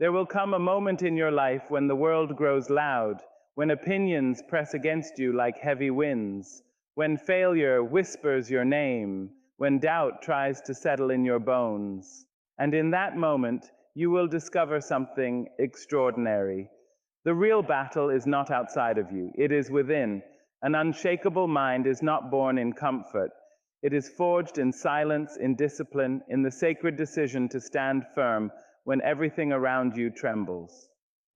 There will come a moment in your life when the world grows loud, when opinions press against you like heavy winds, when failure whispers your name, when doubt tries to settle in your bones. And in that moment, you will discover something extraordinary. The real battle is not outside of you, it is within. An unshakable mind is not born in comfort. It is forged in silence, in discipline, in the sacred decision to stand firm when everything around you trembles.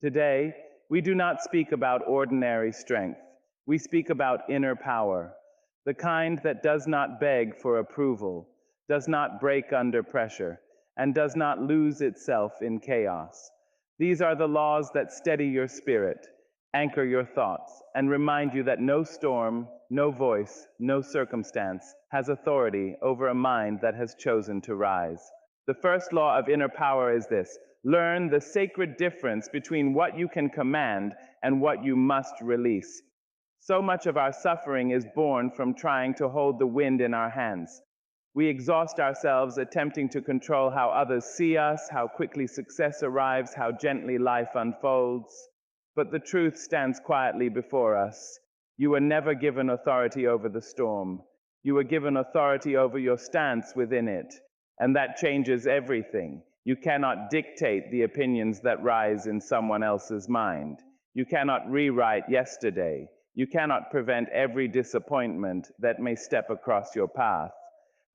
Today, we do not speak about ordinary strength. We speak about inner power, the kind that does not beg for approval, does not break under pressure, and does not lose itself in chaos. These are the laws that steady your spirit, anchor your thoughts, and remind you that no storm, no voice, no circumstance has authority over a mind that has chosen to rise. The first law of inner power is this: learn the sacred difference between what you can command and what you must release. So much of our suffering is born from trying to hold the wind in our hands. We exhaust ourselves attempting to control how others see us, how quickly success arrives, how gently life unfolds. But the truth stands quietly before us. You were never given authority over the storm. You were given authority over your stance within it. And that changes everything. You cannot dictate the opinions that rise in someone else's mind. You cannot rewrite yesterday. You cannot prevent every disappointment that may step across your path.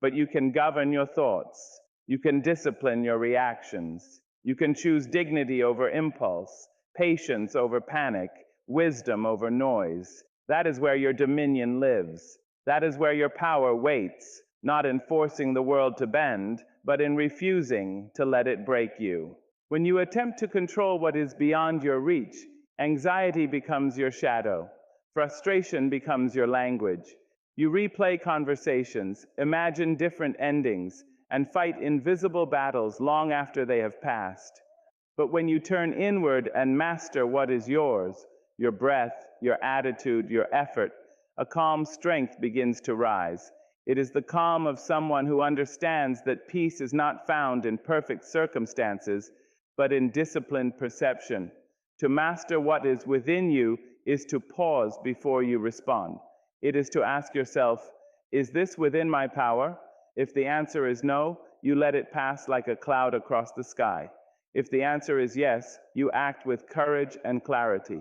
But you can govern your thoughts. You can discipline your reactions. You can choose dignity over impulse, patience over panic, wisdom over noise. That is where your dominion lives. That is where your power waits, not in forcing the world to bend, but in refusing to let it break you. When you attempt to control what is beyond your reach, anxiety becomes your shadow. Frustration becomes your language. You replay conversations, imagine different endings, and fight invisible battles long after they have passed. But when you turn inward and master what is yours, your breath, your attitude, your effort, a calm strength begins to rise. It is the calm of someone who understands that peace is not found in perfect circumstances, but in disciplined perception. To master what is within you is to pause before you respond. It is to ask yourself, is this within my power? If the answer is no, you let it pass like a cloud across the sky. If the answer is yes, you act with courage and clarity.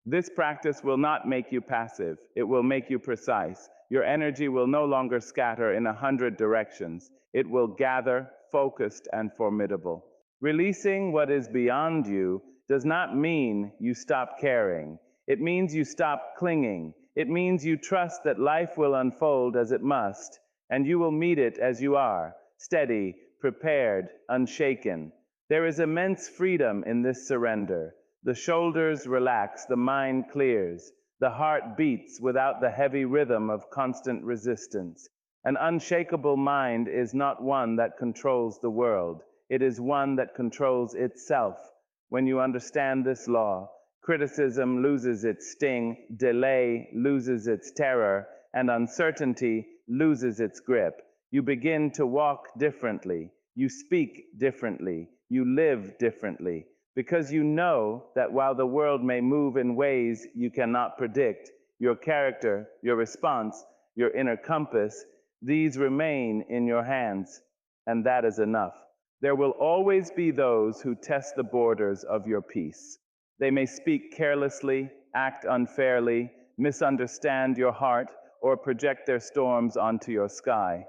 This practice will not make you passive. It will make you precise. Your energy will no longer scatter in 100 directions. It will gather, focused and formidable. Releasing what is beyond you does not mean you stop caring. It means you stop clinging. It means you trust that life will unfold as it must, and you will meet it as you are, steady, prepared, unshaken. There is immense freedom in this surrender. The shoulders relax, the mind clears, the heart beats without the heavy rhythm of constant resistance. An unshakable mind is not one that controls the world. It is one that controls itself. When you understand this law, criticism loses its sting, delay loses its terror, and uncertainty loses its grip. You begin to walk differently. You speak differently. You live differently. Because you know that while the world may move in ways you cannot predict, your character, your response, your inner compass, these remain in your hands, and that is enough. There will always be those who test the borders of your peace. They may speak carelessly, act unfairly, misunderstand your heart, or project their storms onto your sky.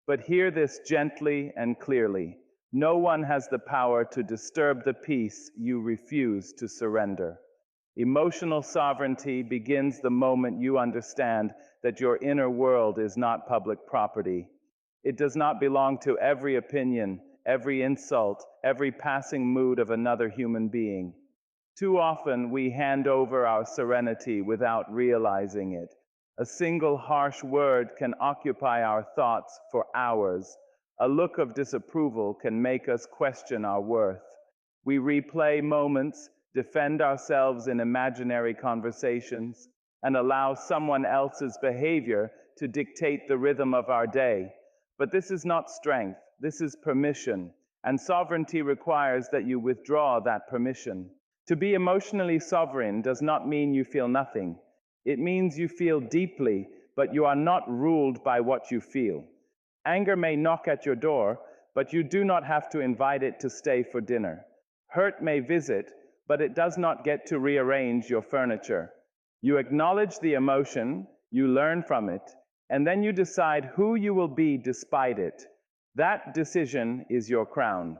But hear this gently and clearly. No one has the power to disturb the peace you refuse to surrender. Emotional sovereignty begins the moment you understand that your inner world is not public property. It does not belong to every opinion, every insult, every passing mood of another human being. Too often we hand over our serenity without realizing it. A single harsh word can occupy our thoughts for hours. A look of disapproval can make us question our worth. We replay moments, defend ourselves in imaginary conversations, and allow someone else's behavior to dictate the rhythm of our day. But this is not strength, this is permission. and sovereignty requires that you withdraw that permission. To be emotionally sovereign does not mean you feel nothing. It means you feel deeply, but you are not ruled by what you feel. Anger may knock at your door, but you do not have to invite it to stay for dinner. Hurt may visit, but it does not get to rearrange your furniture. You acknowledge the emotion, you learn from it, and then you decide who you will be despite it. That decision is your crown.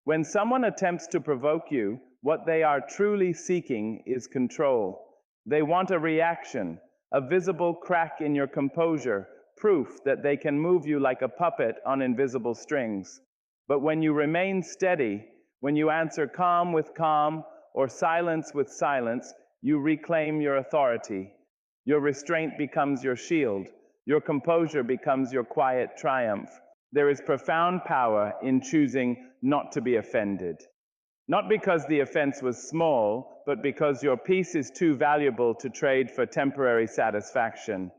When someone attempts to provoke you, what they are truly seeking is control. They want a reaction, a visible crack in your composure, proof that they can move you like a puppet on invisible strings. But when you remain steady, when you answer calm with calm or silence with silence, you reclaim your authority. Your restraint becomes your shield. Your composure becomes your quiet triumph. There is profound power in choosing not to be offended. Not because the offense was small, but because your peace is too valuable to trade for temporary satisfaction.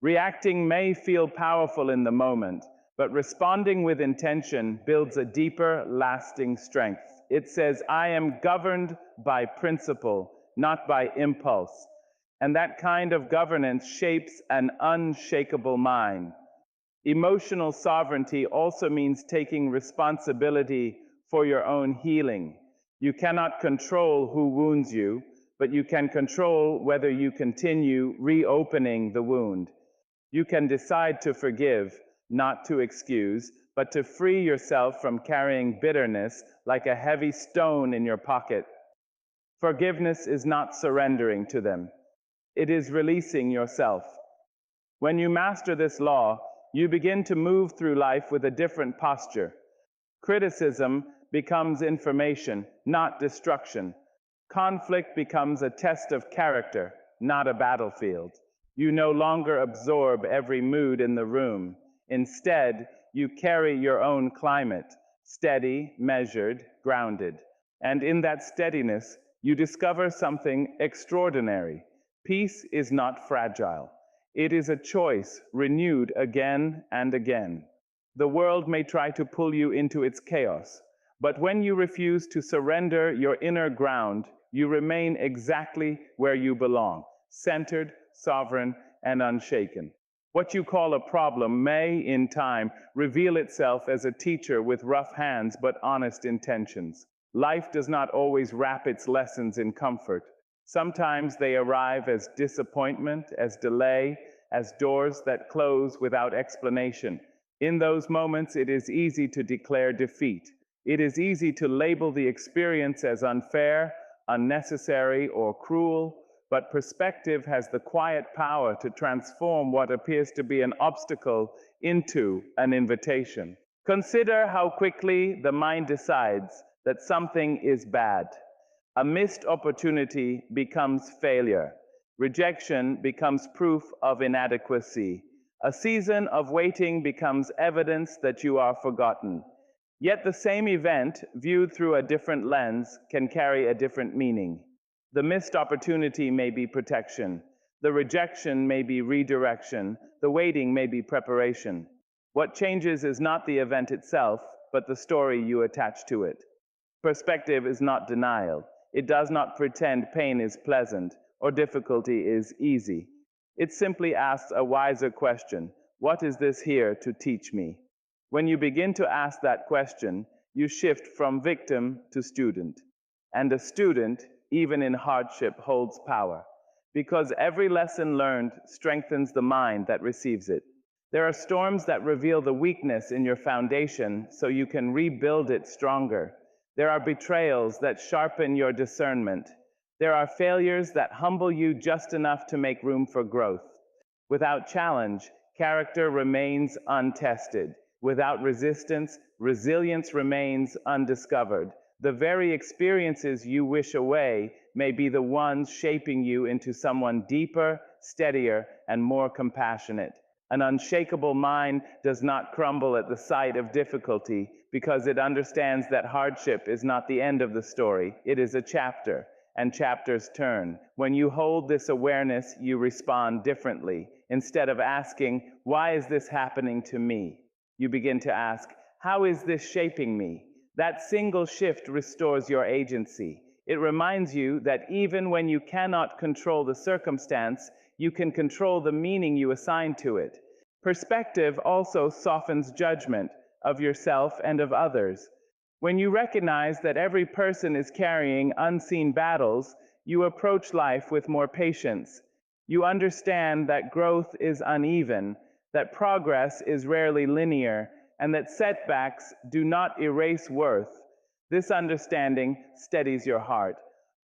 Reacting may feel powerful in the moment, but responding with intention builds a deeper, lasting strength. It says, I am governed by principle, not by impulse. And that kind of governance shapes an unshakable mind. Emotional sovereignty also means taking responsibility for your own healing. You cannot control who wounds you, but you can control whether you continue reopening the wound. You can decide to forgive, not to excuse, but to free yourself from carrying bitterness like a heavy stone in your pocket. Forgiveness is not surrendering to them. It is releasing yourself. When you master this law, you begin to move through life with a different posture. Criticism becomes information, not destruction. Conflict becomes a test of character, not a battlefield. You no longer absorb every mood in the room. Instead, you carry your own climate, steady, measured, grounded. And in that steadiness, you discover something extraordinary. Peace is not fragile. It is a choice renewed again and again. The world may try to pull you into its chaos, but when you refuse to surrender your inner ground, you remain exactly where you belong, centered, sovereign, and unshaken. What you call a problem may, in time, reveal itself as a teacher with rough hands but honest intentions. Life does not always wrap its lessons in comfort. Sometimes they arrive as disappointment, as delay, as doors that close without explanation. In those moments, it is easy to declare defeat. It is easy to label the experience as unfair, unnecessary, or cruel, but perspective has the quiet power to transform what appears to be an obstacle into an invitation. Consider how quickly the mind decides that something is bad. A missed opportunity becomes failure. Rejection becomes proof of inadequacy. A season of waiting becomes evidence that you are forgotten. Yet the same event, viewed through a different lens, can carry a different meaning. The missed opportunity may be protection. The rejection may be redirection. The waiting may be preparation. What changes is not the event itself, but the story you attach to it. Perspective is not denial. It does not pretend pain is pleasant or difficulty is easy. It simply asks a wiser question: what is this here to teach me? When you begin to ask that question, you shift from victim to student. And a student, even in hardship, holds power, because every lesson learned strengthens the mind that receives it. There are storms that reveal the weakness in your foundation so you can rebuild it stronger. There are betrayals that sharpen your discernment. There are failures that humble you just enough to make room for growth. Without challenge, character remains untested. Without resistance, resilience remains undiscovered. The very experiences you wish away may be the ones shaping you into someone deeper, steadier, and more compassionate. An unshakable mind does not crumble at the sight of difficulty because it understands that hardship is not the end of the story. It is a chapter, and chapters turn. When you hold this awareness, you respond differently. Instead of asking, "Why is this happening to me?" you begin to ask, "How is this shaping me?" That single shift restores your agency. It reminds you that even when you cannot control the circumstance, you can control the meaning you assign to it. Perspective also softens judgment of yourself and of others. When you recognize that every person is carrying unseen battles, you approach life with more patience. You understand that growth is uneven, that progress is rarely linear, and that setbacks do not erase worth. This understanding steadies your heart.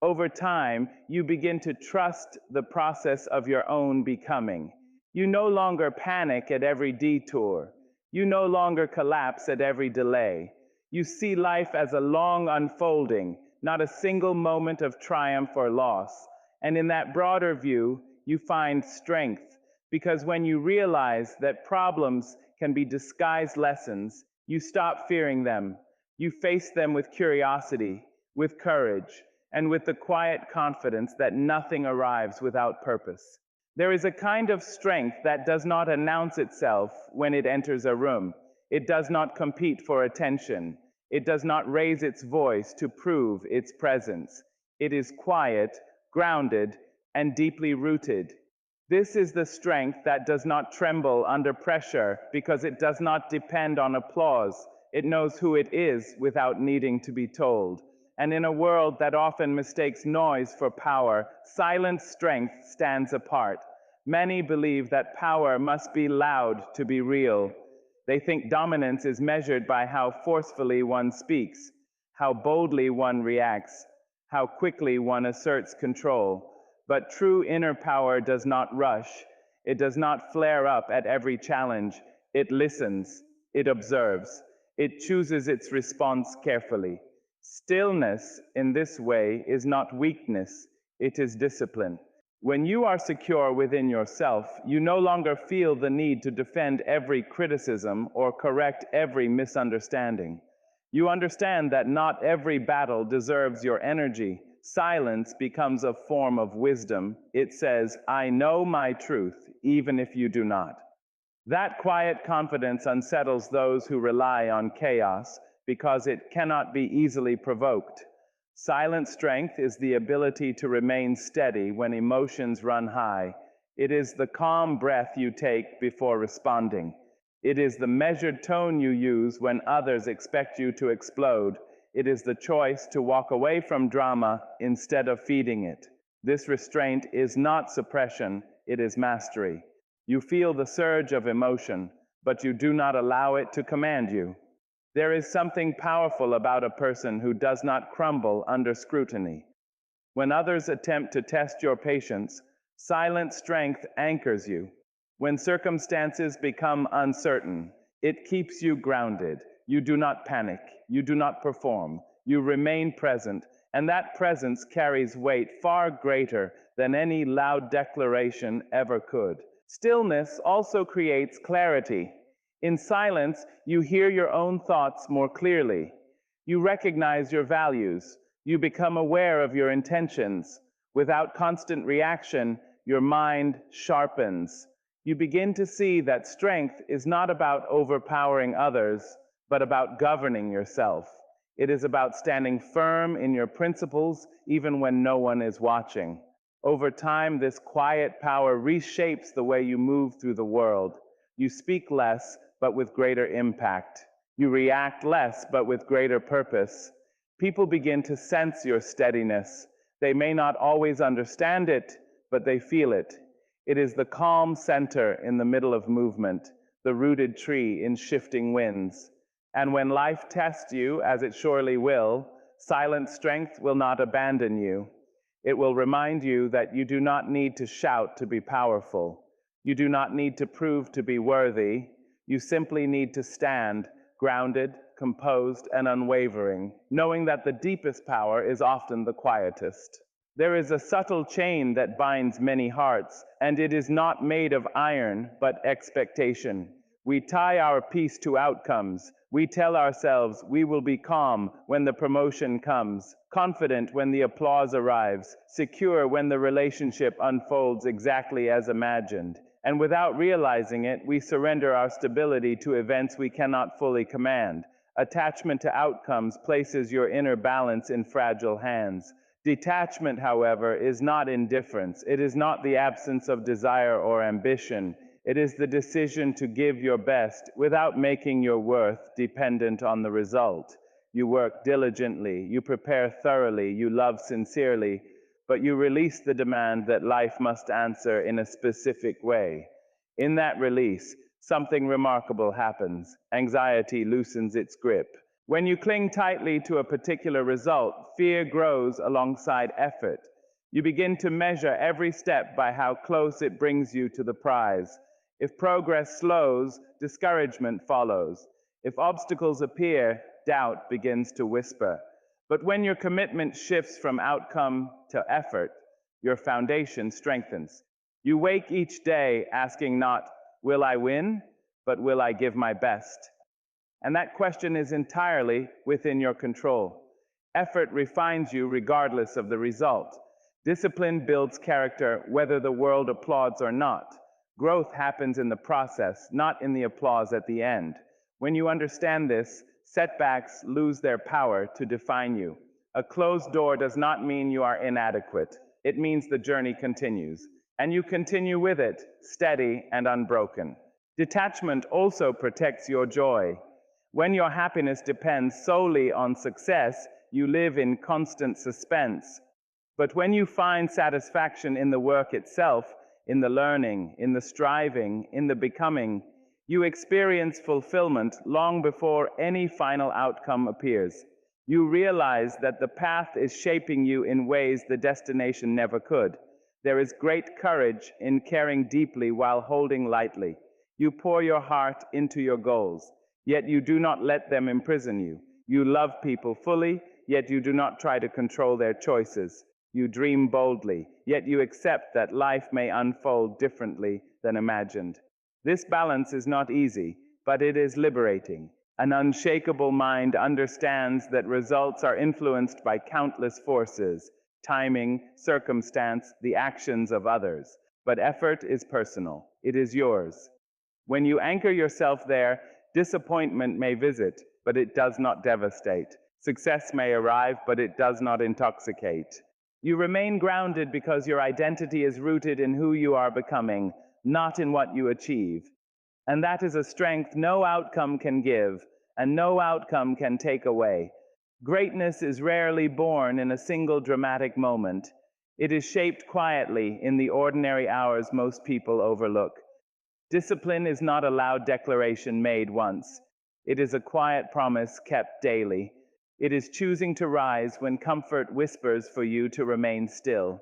Over time, you begin to trust the process of your own becoming. You no longer panic at every detour. You no longer collapse at every delay. You see life as a long unfolding, not a single moment of triumph or loss. And in that broader view, you find strength, because when you realize that problems can be disguised lessons, you stop fearing them. You face them with curiosity, with courage, and with the quiet confidence that nothing arrives without purpose. There is a kind of strength that does not announce itself when it enters a room. It does not compete for attention. It does not raise its voice to prove its presence. It is quiet, grounded, and deeply rooted. This is the strength that does not tremble under pressure because it does not depend on applause. It knows who it is without needing to be told. And in a world that often mistakes noise for power, silent strength stands apart. Many believe that power must be loud to be real. They think dominance is measured by how forcefully one speaks, how boldly one reacts, how quickly one asserts control. But true inner power does not rush. It does not flare up at every challenge. It listens. It observes. It chooses its response carefully. Stillness in this way is not weakness, it is discipline. When you are secure within yourself, you no longer feel the need to defend every criticism or correct every misunderstanding. You understand that not every battle deserves your energy. Silence becomes a form of wisdom. It says, I know my truth, even if you do not. That quiet confidence unsettles those who rely on chaos because it cannot be easily provoked. Silent strength is the ability to remain steady when emotions run high. It is the calm breath you take before responding. It is the measured tone you use when others expect you to explode. It is the choice to walk away from drama instead of feeding it. This restraint is not suppression, it is mastery. You feel the surge of emotion, but you do not allow it to command you. There is something powerful about a person who does not crumble under scrutiny. When others attempt to test your patience, silent strength anchors you. When circumstances become uncertain, it keeps you grounded. You do not panic. You do not perform. You remain present, and that presence carries weight far greater than any loud declaration ever could. Stillness also creates clarity. In silence, you hear your own thoughts more clearly. You recognize your values. You become aware of your intentions. Without constant reaction, your mind sharpens. You begin to see that strength is not about overpowering others, but about governing yourself. It is about standing firm in your principles even when no one is watching. Over time, this quiet power reshapes the way you move through the world. You speak less, but with greater impact. You react less, but with greater purpose. People begin to sense your steadiness. They may not always understand it, but they feel it. It is the calm center in the middle of movement, the rooted tree in shifting winds. And when life tests you, as it surely will, silent strength will not abandon you. It will remind you that you do not need to shout to be powerful. You do not need to prove to be worthy. You simply need to stand, grounded, composed, and unwavering, knowing that the deepest power is often the quietest. There is a subtle chain that binds many hearts, and it is not made of iron, but expectation. We tie our peace to outcomes. We tell ourselves we will be calm when the promotion comes, confident when the applause arrives, secure when the relationship unfolds exactly as imagined. And without realizing it, we surrender our stability to events we cannot fully command. Attachment to outcomes places your inner balance in fragile hands. Detachment, however, is not indifference. It is not the absence of desire or ambition. It is the decision to give your best without making your worth dependent on the result. You work diligently, you prepare thoroughly, you love sincerely, but you release the demand that life must answer in a specific way. In that release, something remarkable happens. Anxiety loosens its grip. When you cling tightly to a particular result, fear grows alongside effort. You begin to measure every step by how close it brings you to the prize. If progress slows, discouragement follows. If obstacles appear, doubt begins to whisper. But when your commitment shifts from outcome to effort, your foundation strengthens. You wake each day asking not, will I win, but will I give my best? And that question is entirely within your control. Effort refines you regardless of the result. Discipline builds character whether the world applauds or not. Growth happens in the process, not in the applause at the end. When you understand this, setbacks lose their power to define you. A closed door does not mean you are inadequate. It means the journey continues, and you continue with it, steady and unbroken. Detachment also protects your joy. When your happiness depends solely on success, you live in constant suspense. But when you find satisfaction in the work itself, in the learning, in the striving, in the becoming, you experience fulfillment long before any final outcome appears. You realize that the path is shaping you in ways the destination never could. There is great courage in caring deeply while holding lightly. You pour your heart into your goals, yet you do not let them imprison you. You love people fully, yet you do not try to control their choices. You dream boldly, yet you accept that life may unfold differently than imagined. This balance is not easy, but it is liberating. An unshakable mind understands that results are influenced by countless forces: timing, circumstance, the actions of others. But effort is personal. It is yours. When you anchor yourself there, disappointment may visit, but it does not devastate. Success may arrive, but it does not intoxicate. You remain grounded because your identity is rooted in who you are becoming, not in what you achieve. And that is a strength no outcome can give, and no outcome can take away. Greatness is rarely born in a single dramatic moment. It is shaped quietly in the ordinary hours most people overlook. Discipline is not a loud declaration made once. It is a quiet promise kept daily. It is choosing to rise when comfort whispers for you to remain still.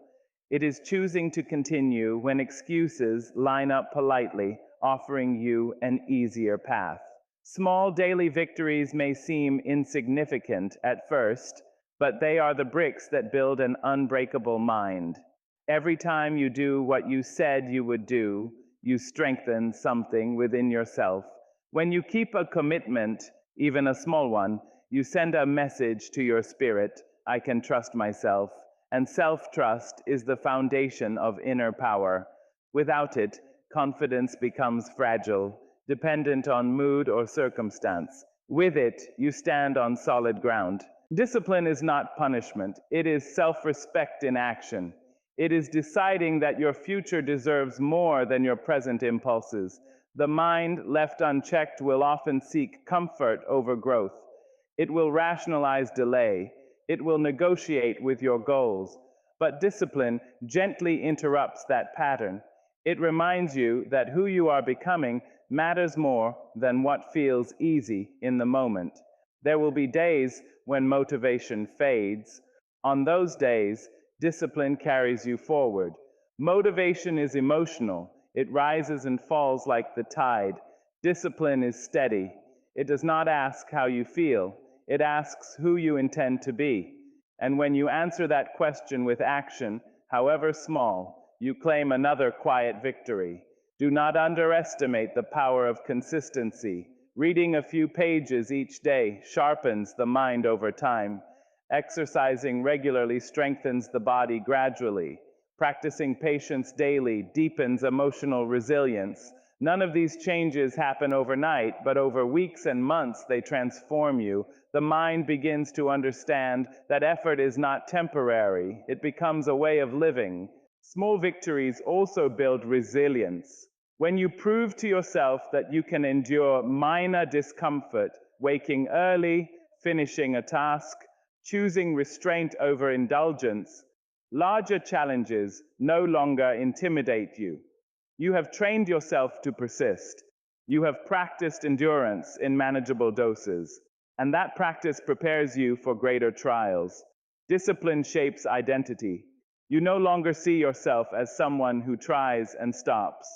It is choosing to continue when excuses line up politely, offering you an easier path. Small daily victories may seem insignificant at first, but they are the bricks that build an unbreakable mind. Every time you do what you said you would do, you strengthen something within yourself. When you keep a commitment, even a small one, you send a message to your spirit: I can trust myself. And self-trust is the foundation of inner power. Without it, confidence becomes fragile, dependent on mood or circumstance. With it, you stand on solid ground. Discipline is not punishment. It is self-respect in action. It is deciding that your future deserves more than your present impulses. The mind, left unchecked, will often seek comfort over growth. It will rationalize delay. It will negotiate with your goals. But discipline gently interrupts that pattern. It reminds you that who you are becoming matters more than what feels easy in the moment. There will be days when motivation fades. On those days, discipline carries you forward. Motivation is emotional. It rises and falls like the tide. Discipline is steady. It does not ask how you feel. It asks who you intend to be. And when you answer that question with action, however small, you claim another quiet victory. Do not underestimate the power of consistency. Reading a few pages each day sharpens the mind over time. Exercising regularly strengthens the body gradually. Practicing patience daily deepens emotional resilience. None of these changes happen overnight, but over weeks and months they transform you. The mind begins to understand that effort is not temporary, it becomes a way of living. Small victories also build resilience. When you prove to yourself that you can endure minor discomfort, waking early, finishing a task, choosing restraint over indulgence, larger challenges no longer intimidate you. You have trained yourself to persist. You have practiced endurance in manageable doses, and that practice prepares you for greater trials. Discipline shapes identity. You no longer see yourself as someone who tries and stops.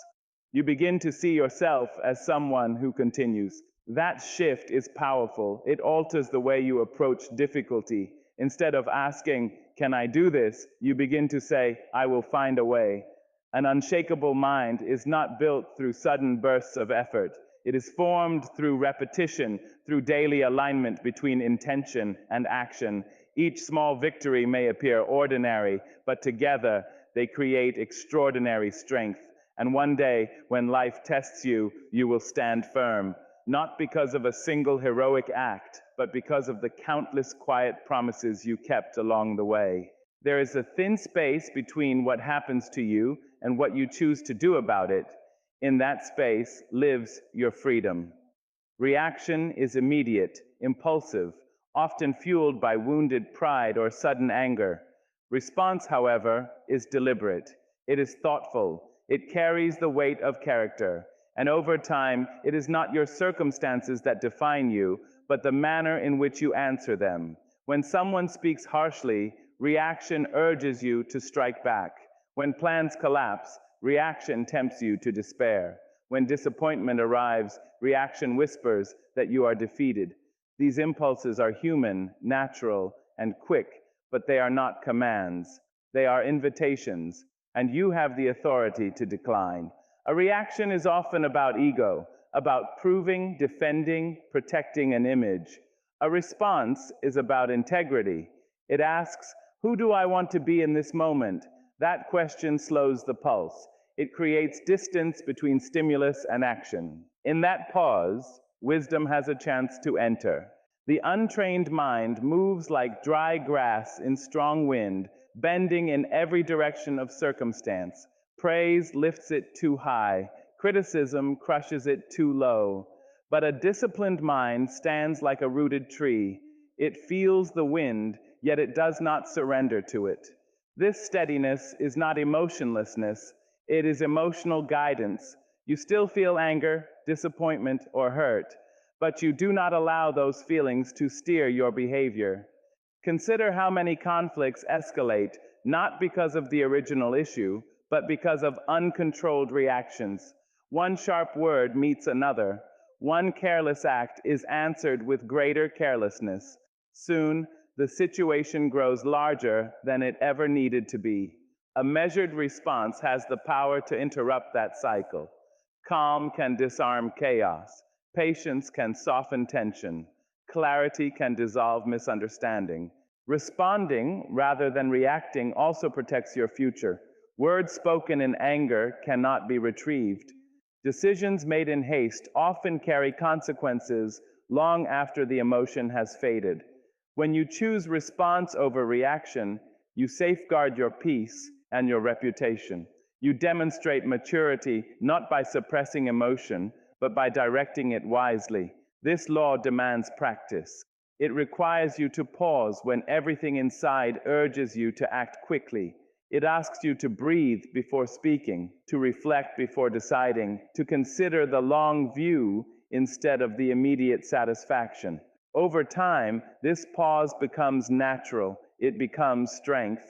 You begin to see yourself as someone who continues. That shift is powerful. It alters the way you approach difficulty. Instead of asking, "Can I do this?" you begin to say, "I will find a way." An unshakable mind is not built through sudden bursts of effort. It is formed through repetition, through daily alignment between intention and action. Each small victory may appear ordinary, but together they create extraordinary strength. And one day, when life tests you, you will stand firm, not because of a single heroic act, but because of the countless quiet promises you kept along the way. There is a thin space between what happens to you and what you choose to do about it. In that space lives your freedom. Reaction is immediate, impulsive, often fueled by wounded pride or sudden anger. Response, however, is deliberate. It is thoughtful. It carries the weight of character. And over time, it is not your circumstances that define you, but the manner in which you answer them. When someone speaks harshly, reaction urges you to strike back. When plans collapse, reaction tempts you to despair. When disappointment arrives, reaction whispers that you are defeated. These impulses are human, natural, and quick, but they are not commands. They are invitations, and you have the authority to decline. A reaction is often about ego, about proving, defending, protecting an image. A response is about integrity. It asks, "Who do I want to be in this moment?" That question slows the pulse. It creates distance between stimulus and action. In that pause, wisdom has a chance to enter. The untrained mind moves like dry grass in strong wind, bending in every direction of circumstance. Praise lifts it too high, criticism crushes it too low. But a disciplined mind stands like a rooted tree. It feels the wind, yet it does not surrender to it. This steadiness is not emotionlessness, it is emotional guidance. You still feel anger, disappointment, or hurt, but you do not allow those feelings to steer your behavior. Consider how many conflicts escalate, not because of the original issue, but because of uncontrolled reactions. One sharp word meets another. One careless act is answered with greater carelessness. Soon, the situation grows larger than it ever needed to be. A measured response has the power to interrupt that cycle. Calm can disarm chaos. Patience can soften tension. Clarity can dissolve misunderstanding. Responding rather than reacting also protects your future. Words spoken in anger cannot be retrieved. Decisions made in haste often carry consequences long after the emotion has faded. When you choose response over reaction, you safeguard your peace and your reputation. You demonstrate maturity not by suppressing emotion, but by directing it wisely. This law demands practice. It requires you to pause when everything inside urges you to act quickly. It asks you to breathe before speaking, to reflect before deciding, to consider the long view instead of the immediate satisfaction. Over time, this pause becomes natural. It becomes strength.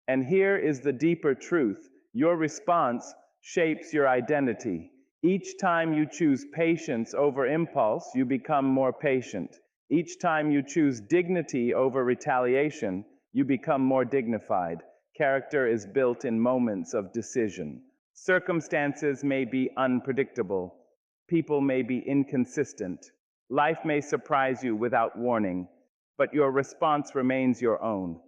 And here is the deeper truth. Your response shapes your identity. Each time you choose patience over impulse, you become more patient. Each time you choose dignity over retaliation, you become more dignified. Character is built in moments of decision. Circumstances may be unpredictable. People may be inconsistent. Life may surprise you without warning, but your response remains your own.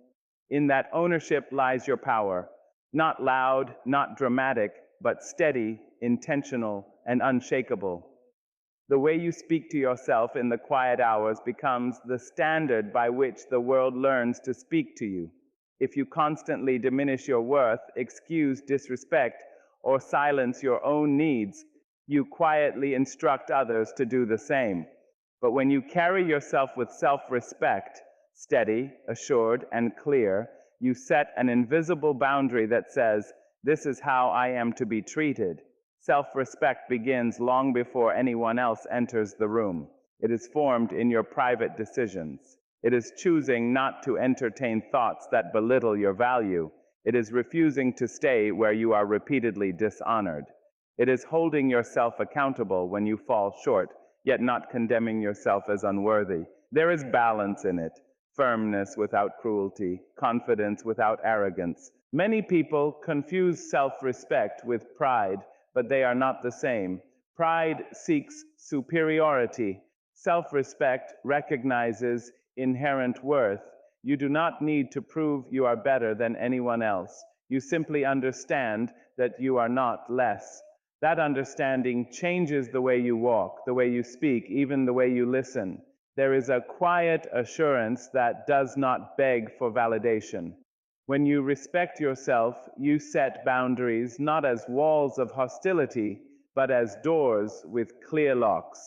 In that ownership lies your power. Not loud, not dramatic, but steady, intentional, and unshakable. The way you speak to yourself in the quiet hours becomes the standard by which the world learns to speak to you. If you constantly diminish your worth, excuse disrespect, or silence your own needs, you quietly instruct others to do the same. But when you carry yourself with self-respect, steady, assured, and clear, you set an invisible boundary that says, "This is how I am to be treated." Self-respect begins long before anyone else enters the room. It is formed in your private decisions. It is choosing not to entertain thoughts that belittle your value. It is refusing to stay where you are repeatedly dishonored. It is holding yourself accountable when you fall short, yet not condemning yourself as unworthy. There is balance in it. Firmness without cruelty, confidence without arrogance. Many people confuse self-respect with pride, but they are not the same. Pride seeks superiority. Self-respect recognizes inherent worth. You do not need to prove you are better than anyone else. You simply understand that you are not less. That understanding changes the way you walk, the way you speak, even the way you listen. There is a quiet assurance that does not beg for validation. When you respect yourself, you set boundaries not as walls of hostility, but as doors with clear locks.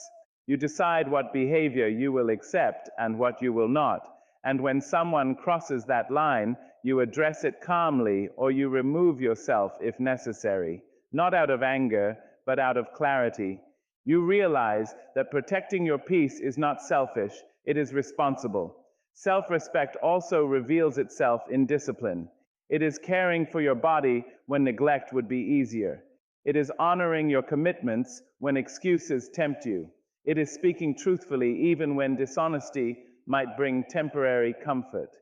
You decide what behavior you will accept and what you will not. And when someone crosses that line, you address it calmly or you remove yourself if necessary, not out of anger, but out of clarity. You realize that protecting your peace is not selfish, it is responsible. Self-respect also reveals itself in discipline. It is caring for your body when neglect would be easier. It is honoring your commitments when excuses tempt you. It is speaking truthfully even when dishonesty might bring temporary comfort.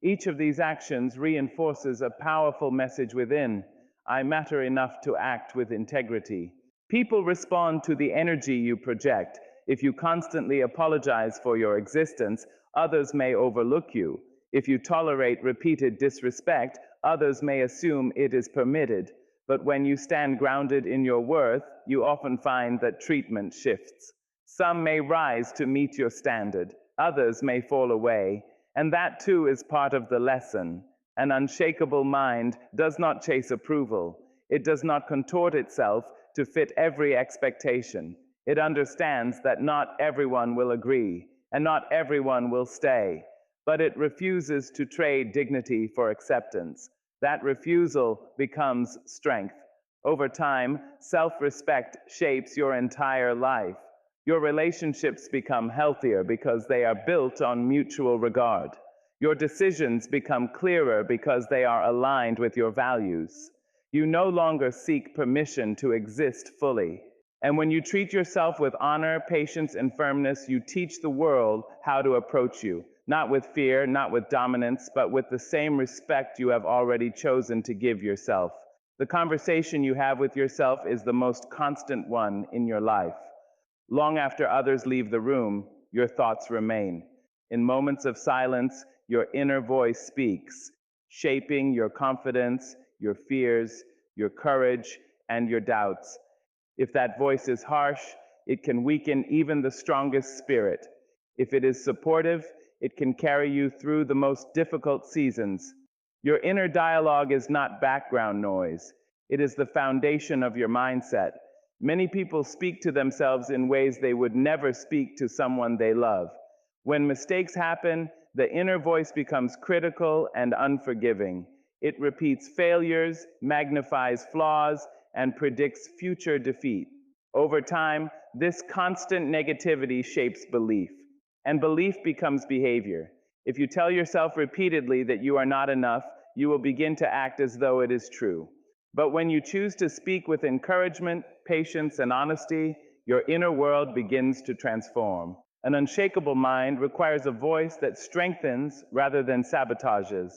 Each of these actions reinforces a powerful message within: I matter enough to act with integrity. People respond to the energy you project. If you constantly apologize for your existence, others may overlook you. If you tolerate repeated disrespect, others may assume it is permitted. But when you stand grounded in your worth, you often find that treatment shifts. Some may rise to meet your standard, others may fall away, and that too is part of the lesson. An unshakable mind does not chase approval. It does not contort itself to fit every expectation. It understands that not everyone will agree, and not everyone will stay, but it refuses to trade dignity for acceptance. That refusal becomes strength. Over time, self-respect shapes your entire life. Your relationships become healthier because they are built on mutual regard. Your decisions become clearer because they are aligned with your values. You no longer seek permission to exist fully. And when you treat yourself with honor, patience, and firmness, you teach the world how to approach you, not with fear, not with dominance, but with the same respect you have already chosen to give yourself. The conversation you have with yourself is the most constant one in your life. Long after others leave the room, your thoughts remain. In moments of silence, your inner voice speaks, shaping your confidence, your fears, your courage, and your doubts. If that voice is harsh, it can weaken even the strongest spirit. If it is supportive, it can carry you through the most difficult seasons. Your inner dialogue is not background noise. It is the foundation of your mindset. Many people speak to themselves in ways they would never speak to someone they love. When mistakes happen, the inner voice becomes critical and unforgiving. It repeats failures, magnifies flaws, and predicts future defeat. Over time, this constant negativity shapes belief, and belief becomes behavior. If you tell yourself repeatedly that you are not enough, you will begin to act as though it is true. But when you choose to speak with encouragement, patience, and honesty, your inner world begins to transform. An unshakable mind requires a voice that strengthens rather than sabotages.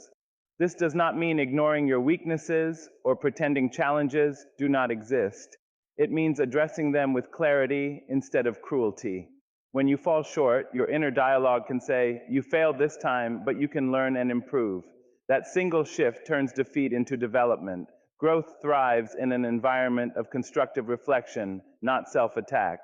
This does not mean ignoring your weaknesses or pretending challenges do not exist. It means addressing them with clarity instead of cruelty. When you fall short, your inner dialogue can say, "You failed this time, but you can learn and improve." That single shift turns defeat into development. Growth thrives in an environment of constructive reflection, not self-attack.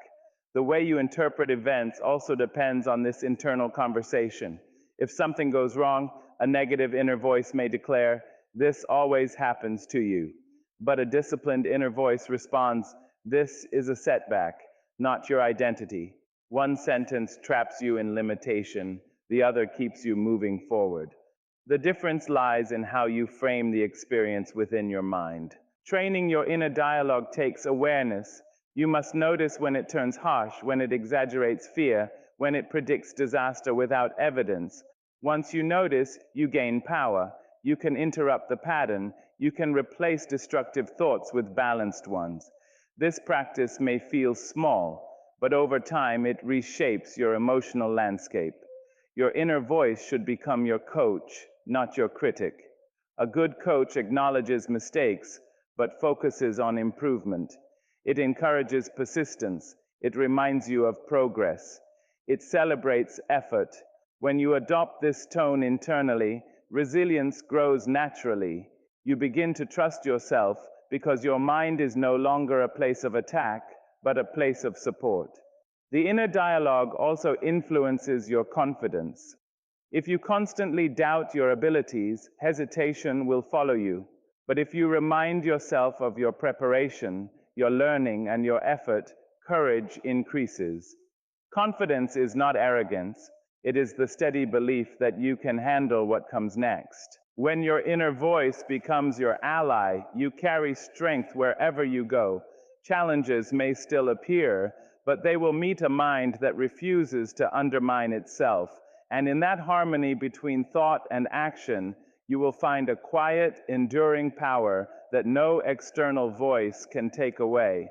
The way you interpret events also depends on this internal conversation. If something goes wrong, a negative inner voice may declare, "This always happens to you." But a disciplined inner voice responds, "This is a setback, not your identity." One sentence traps you in limitation, the other keeps you moving forward. The difference lies in how you frame the experience within your mind. Training your inner dialogue takes awareness. You must notice when it turns harsh, when it exaggerates fear, when it predicts disaster without evidence. Once you notice, you gain power. You can interrupt the pattern. You can replace destructive thoughts with balanced ones. This practice may feel small, but over time it reshapes your emotional landscape. Your inner voice should become your coach, not your critic. A good coach acknowledges mistakes, but focuses on improvement. It encourages persistence. It reminds you of progress. It celebrates effort. When you adopt this tone internally, resilience grows naturally. You begin to trust yourself because your mind is no longer a place of attack, but a place of support. The inner dialogue also influences your confidence. If you constantly doubt your abilities, hesitation will follow you. But if you remind yourself of your preparation, your learning, and your effort, courage increases. Confidence is not arrogance. It is the steady belief that you can handle what comes next. When your inner voice becomes your ally, you carry strength wherever you go. Challenges may still appear, but they will meet a mind that refuses to undermine itself. And in that harmony between thought and action, you will find a quiet, enduring power that no external voice can take away.